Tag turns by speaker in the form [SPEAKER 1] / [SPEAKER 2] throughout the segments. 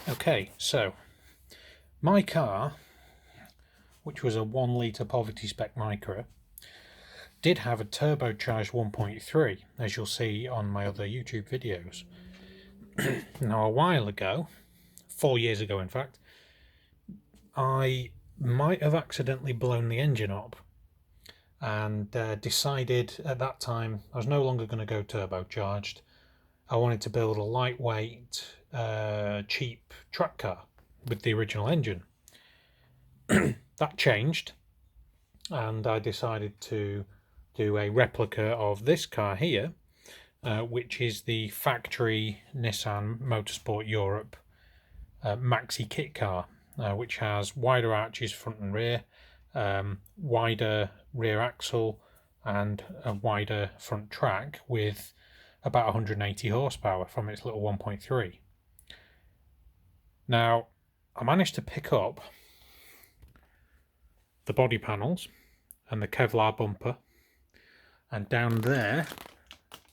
[SPEAKER 1] Okay, so my car, which was a 1 litre poverty spec Micra, did have a turbocharged 1.3, as you'll see on my other YouTube videos. Now, a while ago, 4 years ago in fact, I might have accidentally blown the engine up and decided at that time I was no longer going to go turbocharged. I wanted to build a lightweight, cheap track car with the original engine. That changed, and I decided to do a replica of this car here, which is the factory Nissan Motorsport Europe Maxi kit car, which has wider arches front and rear, wider rear axle, and a wider front track with about 180 horsepower from its little 1.3. Now, I managed to pick up the body panels and the Kevlar bumper, and down there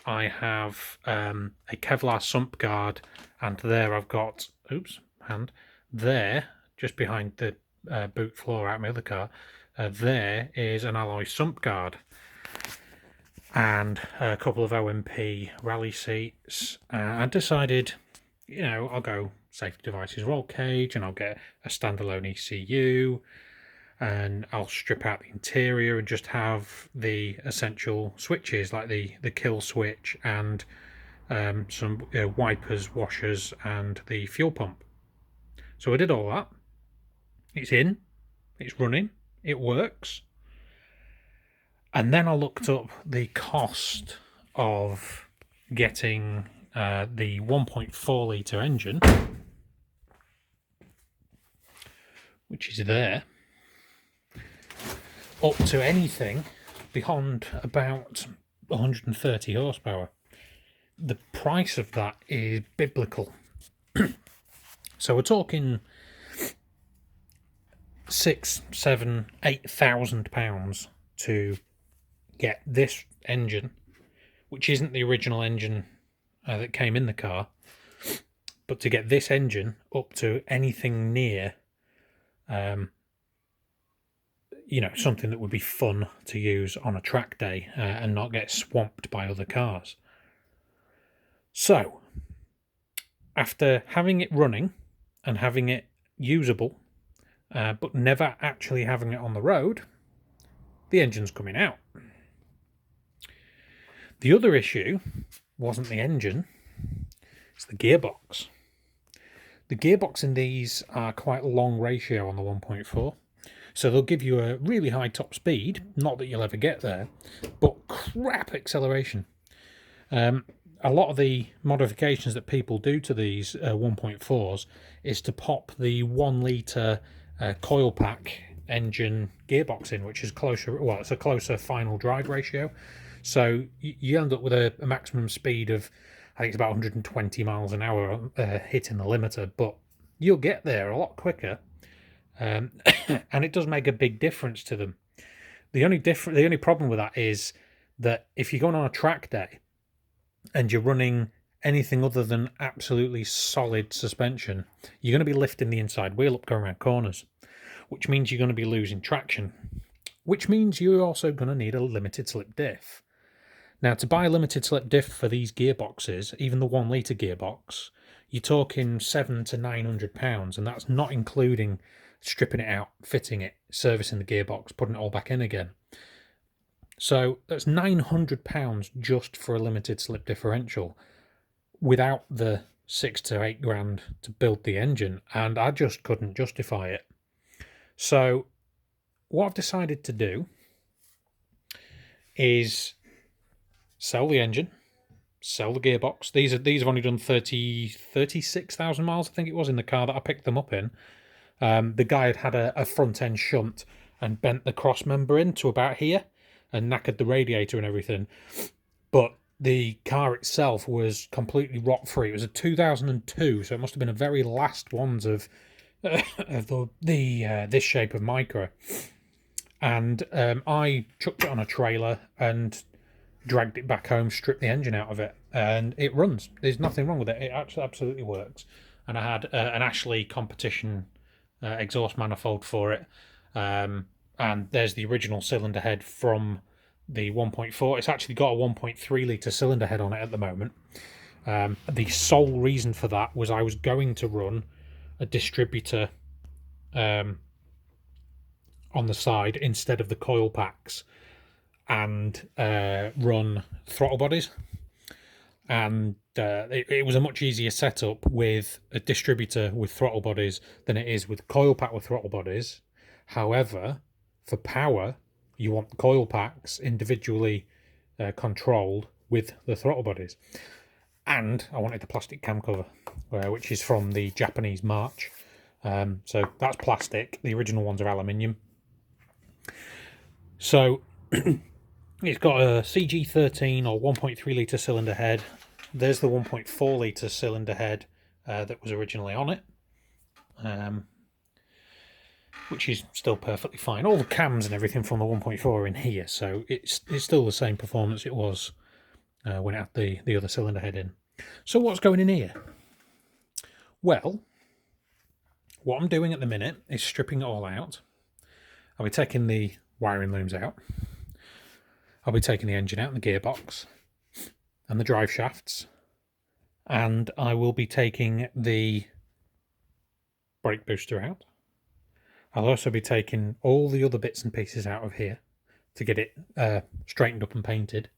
[SPEAKER 1] I have a Kevlar sump guard, and there I've got, there, just behind the boot floor out of my other car, there is an alloy sump guard and a couple of OMP rally seats. I decided, I'll go safety devices roll cage, and I'll get a standalone ECU, and I'll strip out the interior and just have the essential switches like the kill switch and some wipers, washers, and the fuel pump. So I did all that. It's in, it's running, it works. And then I looked up the cost of getting the 1.4 litre engine, which is there, up to anything beyond about 130 horsepower. The price of that is biblical. So we're talking £6,000, £7,000, £8,000 to get this engine, which isn't the original engine that came in the car, but to get this engine up to anything near something that would be fun to use on a track day and not get swamped by other cars. So after having it running and having it usable, but never actually having it on the road, the engine's coming out. The other issue wasn't the engine, it's the gearbox. The gearbox in these are quite long ratio on the 1.4, so they'll give you a really high top speed, not that you'll ever get there, but crap acceleration. A lot of the modifications that people do to these 1.4s is to pop the 1 litre coil pack engine gearbox in, which is it's a closer final drive ratio. So you end up with a maximum speed of, I think it's about 120 miles an hour hitting the limiter, but you'll get there a lot quicker, and it does make a big difference to them. The only problem with that is that if you're going on a track day and you're running anything other than absolutely solid suspension, you're going to be lifting the inside wheel up going around corners, which means you're going to be losing traction, which means you're also going to need a limited slip diff. Now, to buy a limited slip diff for these gearboxes, even the 1 litre gearbox, you're talking £700 to £900, and that's not including stripping it out, fitting it, servicing the gearbox, putting it all back in again. So that's £900 just for a limited slip differential, without the 6 to 8 grand to build the engine, and I just couldn't justify it. So what I've decided to do is sell the engine, sell the gearbox. These have only done 36,000 miles, I think it was, in the car that I picked them up in. The guy had a front end shunt and bent the cross member in to about here and knackered the radiator and everything. But the car itself was completely rot free. It was a 2002, so it must have been the very last ones of this shape of Micra. And I chucked it on a trailer and dragged it back home, stripped the engine out of it, and it runs. There's nothing wrong with it. It actually absolutely works. and I had an Ashley competition exhaust manifold for it. And there's the original cylinder head from the 1.4. It's actually got a 1.3 litre cylinder head on it at the moment. The sole reason for that was I was going to run a distributor on the side instead of the coil packs, and run throttle bodies. And it was a much easier setup with a distributor with throttle bodies than it is with coil pack with throttle bodies. However, for power, you want the coil packs individually controlled with the throttle bodies. And I wanted the plastic cam cover, which is from the Japanese March. So that's plastic. The original ones are aluminium. So it's got a CG13 or 1.3 litre cylinder head. There's the 1.4 litre cylinder head that was originally on it, which is still perfectly fine. All the cams and everything from the 1.4 are in here, so it's still the same performance it was when it had the other cylinder head in. So what's going in here? Well, what I'm doing at the minute is stripping it all out. I'll be taking the wiring looms out. I'll be taking the engine out and the gearbox and the drive shafts, and I will be taking the brake booster out. I'll also be taking all the other bits and pieces out of here to get it straightened up and painted.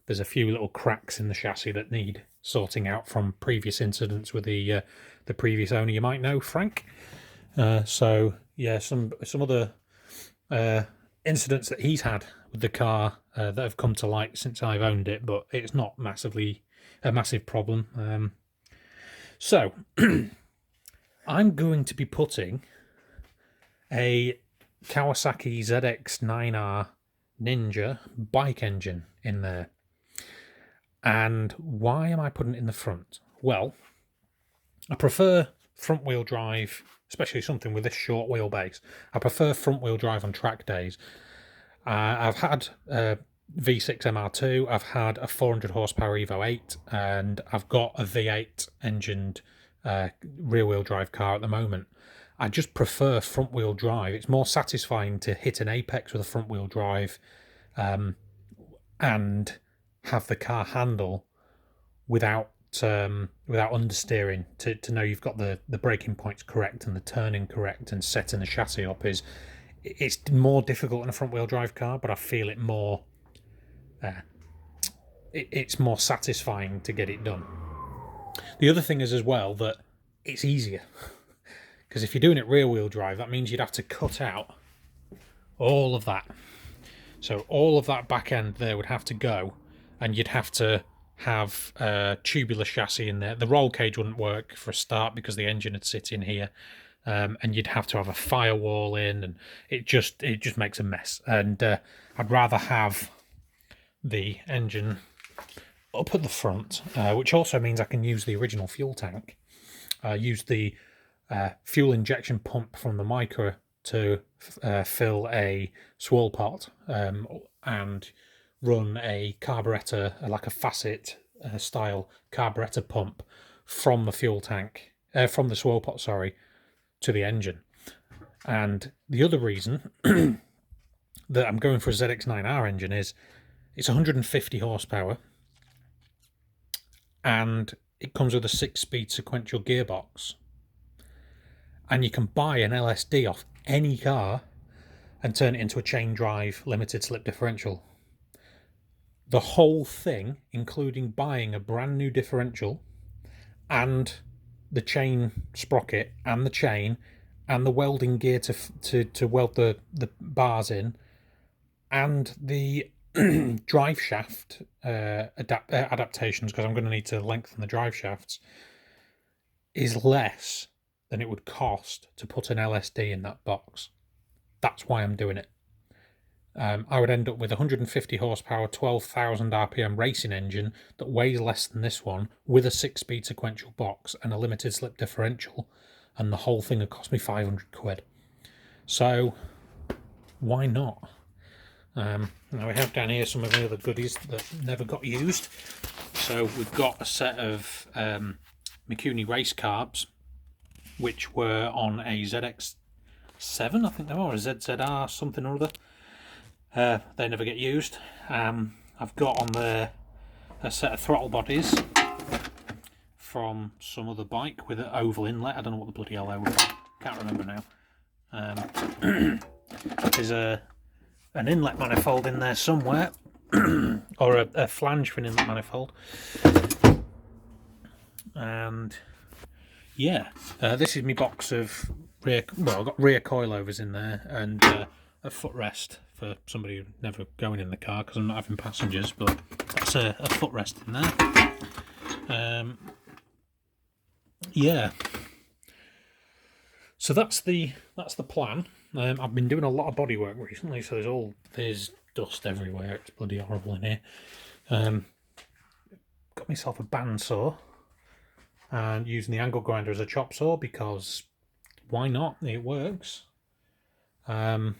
[SPEAKER 1] There's a few little cracks in the chassis that need sorting out from previous incidents with the previous owner, you might know, Frank. So yeah, some other incidents that he's had with the car that have come to light since I've owned it, but it's not a massive problem. So I'm going to be putting a Kawasaki ZX9R Ninja bike engine in there. And why am I putting it in the front? Well, I prefer front wheel drive, especially something with this short wheelbase. I prefer front wheel drive on track days. I've had V6 MR2, I've had a 400 horsepower Evo 8, and I've got a V8 engined rear wheel drive car at the moment. I just prefer front wheel drive. It's more satisfying to hit an apex with a front wheel drive and have the car handle without understeering, to know you've got the braking points correct and the turning correct and setting the chassis up. It's more difficult in a front wheel drive car, but I feel it more it's more satisfying to get it done. The other thing is as well that it's easier, because if you're doing it rear wheel drive, that means you'd have to cut out all of that. So all of that back end there would have to go, and you'd have to have a tubular chassis in there. The roll cage wouldn't work for a start because the engine would sit in here, and you'd have to have a firewall in, and it just makes a mess. And I'd rather have the engine up at the front, which also means I can use the original fuel tank, use the fuel injection pump from the Micra to fill a swirl pot, and run a carburetor, like a facet style carburetor pump from the fuel tank, from the swirl pot, sorry, to the engine. And the other reason that I'm going for a ZX9R engine is it's 150 horsepower, and it comes with a 6-speed sequential gearbox. And you can buy an LSD off any car and turn it into a chain drive limited slip differential. The whole thing, including buying a brand new differential and the chain sprocket and the chain and the welding gear to weld the bars in, and the drive shaft adaptations, because I'm going to need to lengthen the drive shafts, is less than it would cost to put an LSD in that box. That's why I'm doing it. I would end up with 150 horsepower, 12,000 RPM racing engine that weighs less than this one, with a 6-speed sequential box and a limited slip differential, and the whole thing would cost me 500 quid. So why not? Now we have down here some of the other goodies that never got used. So we've got a set of Mikuni race carbs. which were on a ZX7, I think they were, or a ZZR something or other. They never get used. I've got on there a set of throttle bodies from some other bike with an oval inlet. I don't know what the bloody hell they were. Can't remember now. There's an inlet manifold in there somewhere, or a flange for an inlet manifold. And yeah, this is my box of rear. Well, I've got rear coilovers in there and a footrest for somebody who's never going in the car because I'm not having passengers. But that's a footrest in there. Yeah. So that's the plan. I've been doing a lot of bodywork recently, so there's dust everywhere. It's bloody horrible in here. Got myself a bandsaw and using the angle grinder as a chop saw because why not? It works. And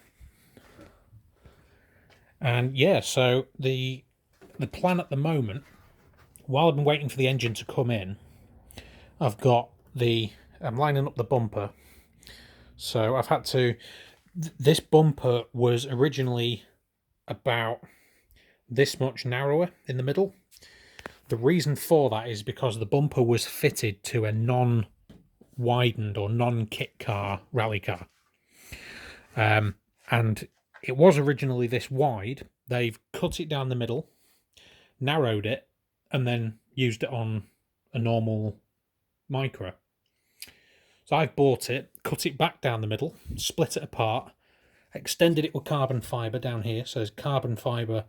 [SPEAKER 1] yeah, so the plan at the moment, while I've been waiting for the engine to come in, I'm lining up the bumper. So I've had to. This bumper was originally about this much narrower in the middle. The reason for that is because the bumper was fitted to a non-widened or non-kit car rally car. And it was originally this wide. They've cut it down the middle, narrowed it, and then used it on a normal Micra. So I've bought it, cut it back down the middle, split it apart, extended it with carbon fibre down here. So there's carbon fibre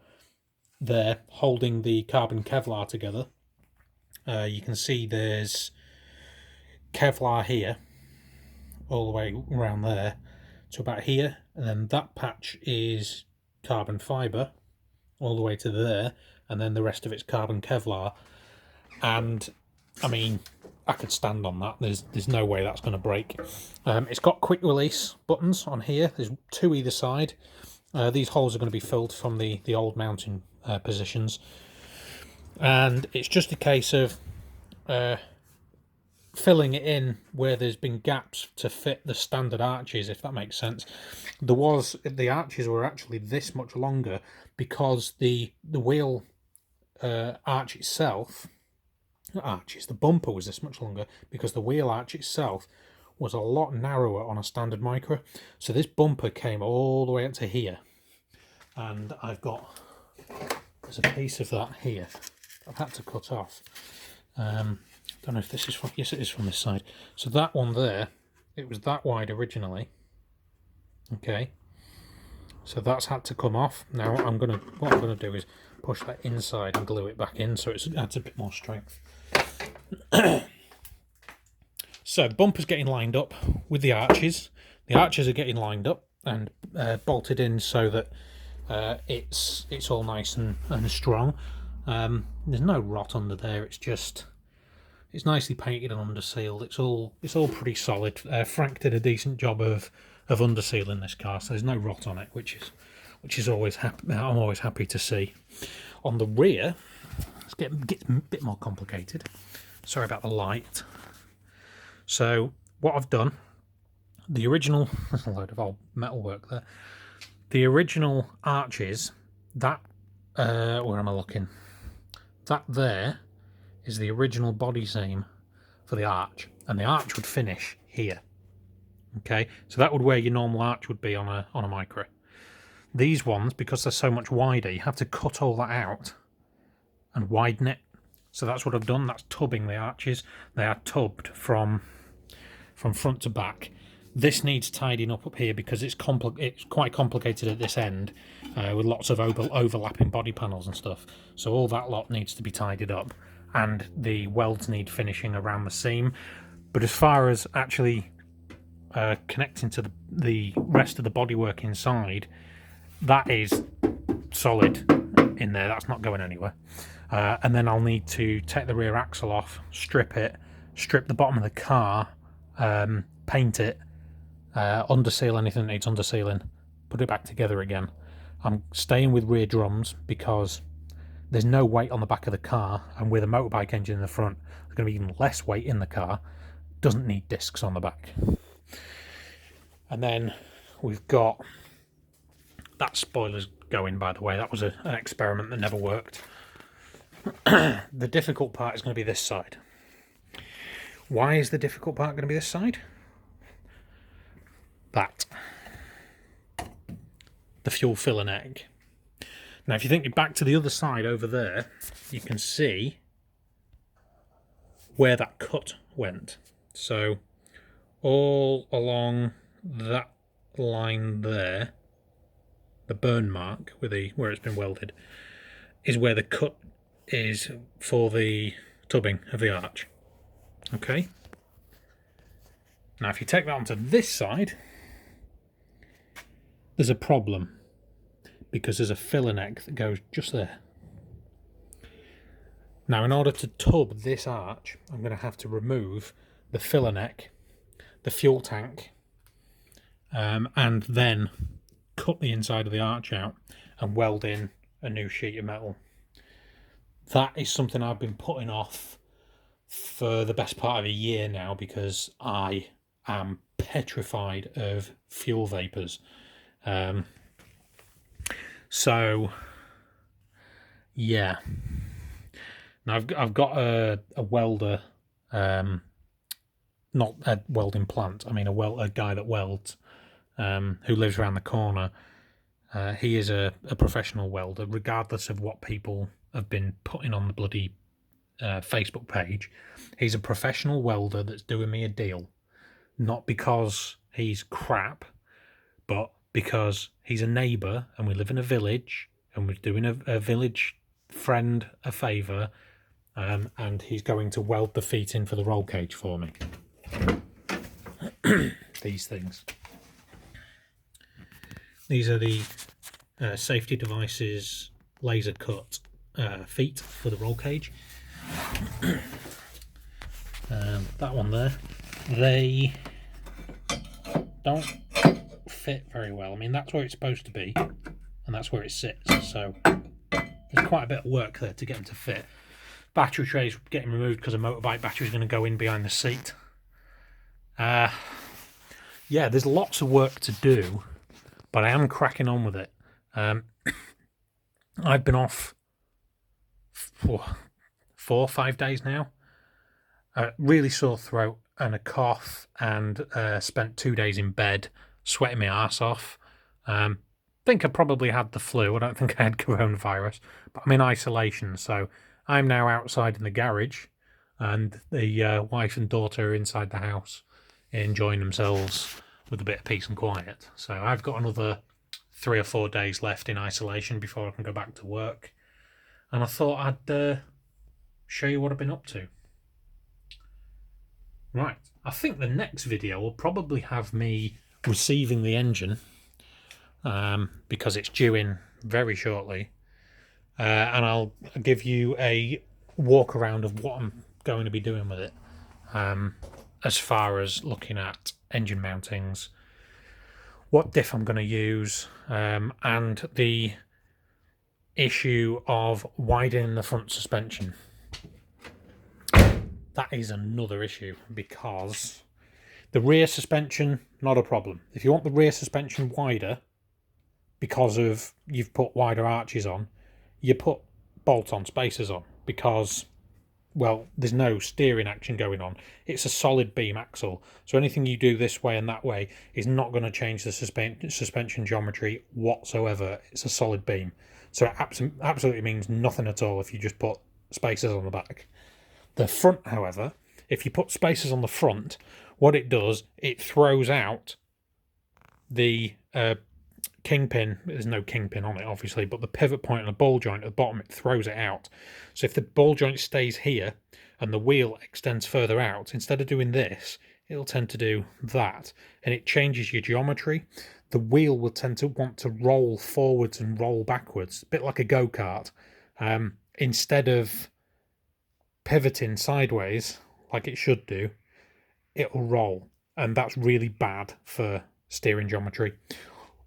[SPEAKER 1] there holding the carbon Kevlar together. You can see there's Kevlar here all the way around there to about here, and then that patch is carbon fibre all the way to there, and then the rest of it's carbon Kevlar. And I mean, I could stand on that. There's no way that's going to break. It's got quick release buttons on here. There's two either side. These holes are going to be filled from the old mounting positions, and it's just a case of filling it in where there's been gaps to fit the standard arches, if that makes sense. The arches were actually this much longer because the wheel arch itself. The bumper was this much longer because the wheel arch itself was a lot narrower on a standard Micra. So this bumper came all the way up to here, and there's a piece of that here I've had to cut off. Don't know if this is from, yes it is from this side. So that one there, it was that wide originally. Okay, so that's had to come off. Now what I'm gonna do is push that inside and glue it back in so it adds a bit more strength. So the bumper's getting lined up with the arches. The arches are getting lined up and bolted in so that it's all nice and strong. There's no rot under there. It's nicely painted and undersealed. It's all pretty solid. Frank did a decent job of undersealing this car, so there's no rot on it, which is always happy. I'm always happy to see. On the rear, it's getting a bit more complicated. Sorry about the light. So what I've done, the original, there's a load of old metalwork there. The original arches, where am I looking? That there is the original body seam for the arch, and the arch would finish here. Okay, so that would where your normal arch would be on a Micra. These ones, because they're so much wider, you have to cut all that out and widen it. So that's what I've done. That's tubbing the arches. They are tubbed from front to back. This needs tidying up here because it's quite complicated at this end with lots of overlapping body panels and stuff. So all that lot needs to be tidied up, and the welds need finishing around the seam. But as far as actually connecting to the rest of the bodywork inside, that is solid in there. That's not going anywhere. And then I'll need to take the rear axle off, strip the bottom of the car, paint it, underseal anything that needs undersealing, put it back together again. I'm staying with rear drums because there's no weight on the back of the car, and with a motorbike engine in the front, there's going to be even less weight in the car. doesn't need discs on the back. And then we've got that spoiler's going, by the way. That was an experiment that never worked. The difficult part is going to be this side. Why is the difficult part going to be this side? That. The fuel filler neck. Now, if you think back to the other side over there, you can see where that cut went. So, all along that line there, the burn mark where it's been welded, is where the cut is for the tubbing of the arch. Okay. Now, if you take that onto this side, there's a problem, because there's a filler neck that goes just there. Now, in order to tub this arch, I'm going to have to remove the filler neck, the fuel tank, and then cut the inside of the arch out and weld in a new sheet of metal. That is something I've been putting off for the best part of a year now, because I am petrified of fuel vapours. So, yeah. Now I've got a welder, not a welding plant. I mean a guy that welds, who lives around the corner. He is a professional welder, regardless of what people have been putting on the bloody Facebook page. He's a professional welder that's doing me a deal, not because he's crap, but because he's a neighbour and we live in a village and we're doing a village friend a favour, and he's going to weld the feet in for the roll cage for me. These things. These are the Safety Devices laser cut feet for the roll cage. That one there, they don't fit very well. I mean, that's where it's supposed to be, and that's where it sits, so there's quite a bit of work there to get them to fit. Battery trays getting removed because a motorbike battery is going to go in behind the seat. Yeah, there's lots of work to do, but I am cracking on with it. I've been off for 4 or 5 days now. Really sore throat and a cough, and spent 2 days in bed sweating my arse off. Think I probably had the flu. I don't think I had coronavirus, but I'm in isolation, so I'm now outside in the garage, and the wife and daughter are inside the house enjoying themselves with a bit of peace and quiet. So I've got another 3 or 4 days left in isolation before I can go back to work, and I thought I'd show you what I've been up to. Right, I think the next video will probably have me receiving the engine, because it's due in very shortly, and I'll give you a walk around of what I'm going to be doing with it, as far as looking at engine mountings, what diff I'm going to use, and the issue of widening the front suspension. That is another issue, because the rear suspension, not a problem. If you want the rear suspension wider, because of you've put wider arches on, you put bolt-on spacers on, because, well, there's no steering action going on. It's a solid beam axle, so anything you do this way and that way is not going to change the suspension geometry whatsoever. It's a solid beam, so it absolutely means nothing at all if you just put spacers on the back. The front, however, if you put spacers on the front, what it does, it throws out the kingpin. There's no kingpin on it, obviously, but the pivot point and the ball joint at the bottom, it throws it out. So if the ball joint stays here and the wheel extends further out, instead of doing this, it'll tend to do that, and it changes your geometry. The wheel will tend to want to roll forwards and roll backwards, a bit like a go-kart, instead of pivoting sideways like it should do. It'll roll, and that's really bad for steering geometry.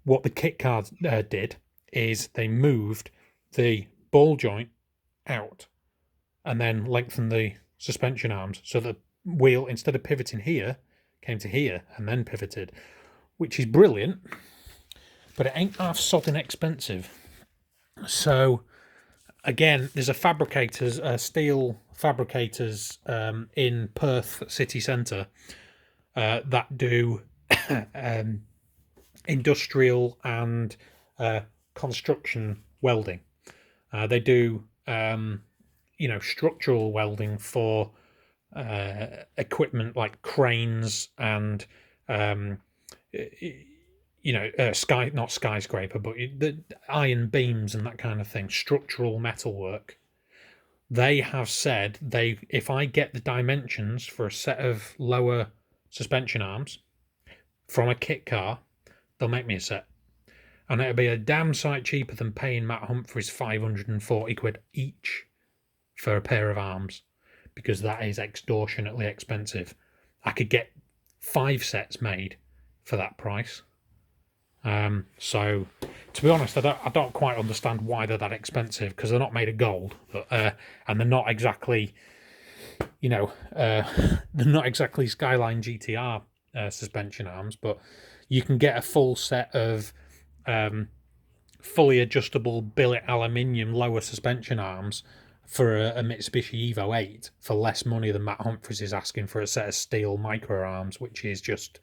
[SPEAKER 1] What the kit card did is they moved the ball joint out and then lengthened the suspension arms so that wheel, instead of pivoting here, came to here and then pivoted, which is brilliant, but it ain't half sodding expensive. So again, there's a steel fabricators in Perth city centre that do industrial and construction welding. They do structural welding for equipment like cranes and not skyscraper, but the iron beams and that kind of thing, structural metalwork. They have said if I get the dimensions for a set of lower suspension arms from a kit car, they'll make me a set. And it'll be a damn sight cheaper than paying Matt Humphries 540 quid each for a pair of arms, because that is extortionately expensive. I could get 5 sets made for that price. So, to be honest, I don't quite understand why they're that expensive, because they're not made of gold, and they're not exactly, they're not exactly Skyline GTR suspension arms, but you can get a full set of fully adjustable billet aluminium lower suspension arms for a Mitsubishi Evo 8 for less money than Matt Humphries is asking for a set of steel micro arms, which is just...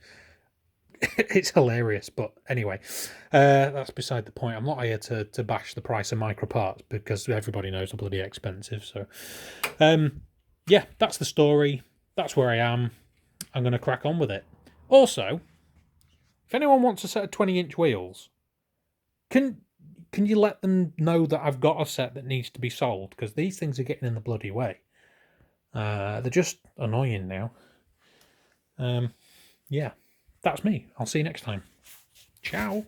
[SPEAKER 1] it's hilarious. But anyway, that's beside the point. I'm not here to bash the price of micro parts, because everybody knows they're bloody expensive. So yeah, that's the story. That's where I am. I'm going to crack on with it. Also, if anyone wants a set of 20-inch wheels, can you let them know that I've got a set that needs to be sold? Because these things are getting in the bloody way. They're just annoying now. Yeah, that's me. I'll see you next time. Ciao.